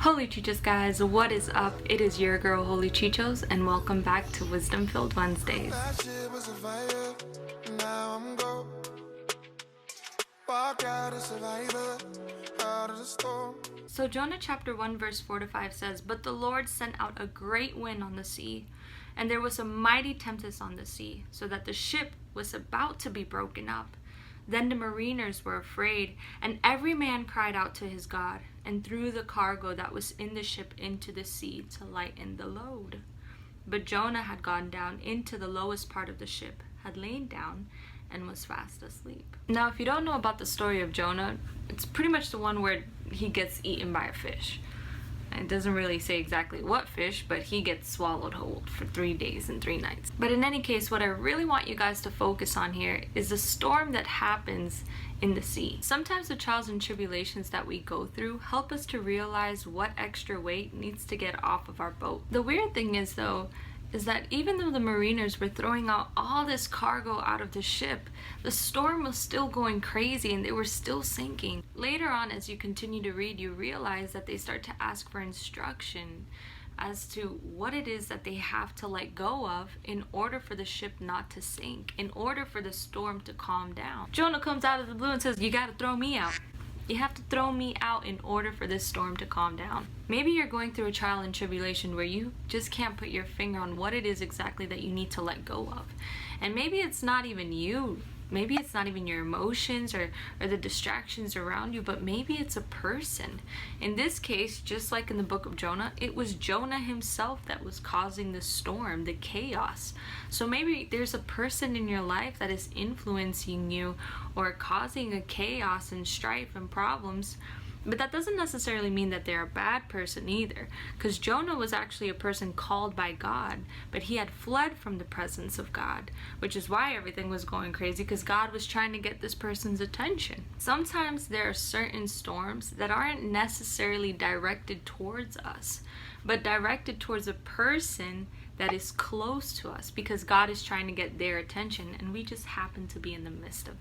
Holy Chichos guys, what is up? It is your girl Holy Chichos and welcome back to Wisdom Filled Wednesdays. So Jonah chapter 1 verse 4-5 says, "But the Lord sent out a great wind on the sea, and there was a mighty tempest on the sea, so that the ship was about to be broken up. Then the mariners were afraid, and every man cried out to his God, and threw the cargo that was in the ship into the sea to lighten the load. But Jonah had gone down into the lowest part of the ship, had lain down, and was fast asleep." Now, if you don't know about the story of Jonah, it's pretty much the one where he gets eaten by a fish. It doesn't really say exactly what fish, but he gets swallowed whole for 3 days and 3 nights. But in any case, what I really want you guys to focus on here is the storm that happens in the sea. Sometimes the trials and tribulations that we go through help us to realize what extra weight needs to get off of our boat. The weird thing is though, is that even though the mariners were throwing out all this cargo out of the ship, the storm was still going crazy and they were still sinking. Later on, as you continue to read, you realize that they start to ask for instruction as to what it is that they have to let go of in order for the ship not to sink, in order for the storm to calm down. Jonah comes out of the blue and says, "You gotta throw me out. You have to throw me out in order for this storm to calm down." Maybe you're going through a trial and tribulation where you just can't put your finger on what it is exactly that you need to let go of. And maybe it's not even you. Maybe it's not even your emotions or the distractions around you, but maybe it's a person. In this case, just like in the book of Jonah, it was Jonah himself that was causing the storm, the chaos. So maybe there's a person in your life that is influencing you or causing a chaos and strife and problems. But that doesn't necessarily mean that they're a bad person either, because Jonah was actually a person called by God, but he had fled from the presence of God, which is why everything was going crazy, because God was trying to get this person's attention. Sometimes there are certain storms that aren't necessarily directed towards us, but directed towards a person that is close to us, because God is trying to get their attention, and we just happen to be in the midst of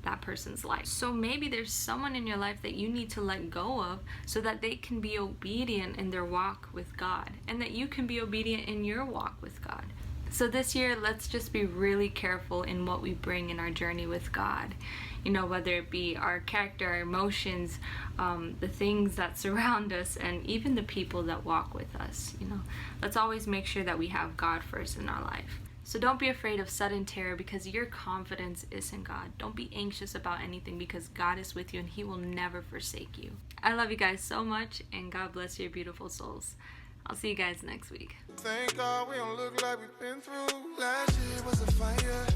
that person's life. So maybe there's someone in your life that you need to let go of so that they can be obedient in their walk with God, and that you can be obedient in your walk with God. So this year, let's just be really careful in what we bring in our journey with God. You know, whether it be our character, our emotions, the things that surround us, and even the people that walk with us. You know, let's always make sure that we have God first in our life. So don't be afraid of sudden terror, because your confidence is in God. Don't be anxious about anything, because God is with you and he will never forsake you. I love you guys so much, and God bless your beautiful souls. I'll see you guys next week. Thank God we don't look like we've been through. Last year was a fire.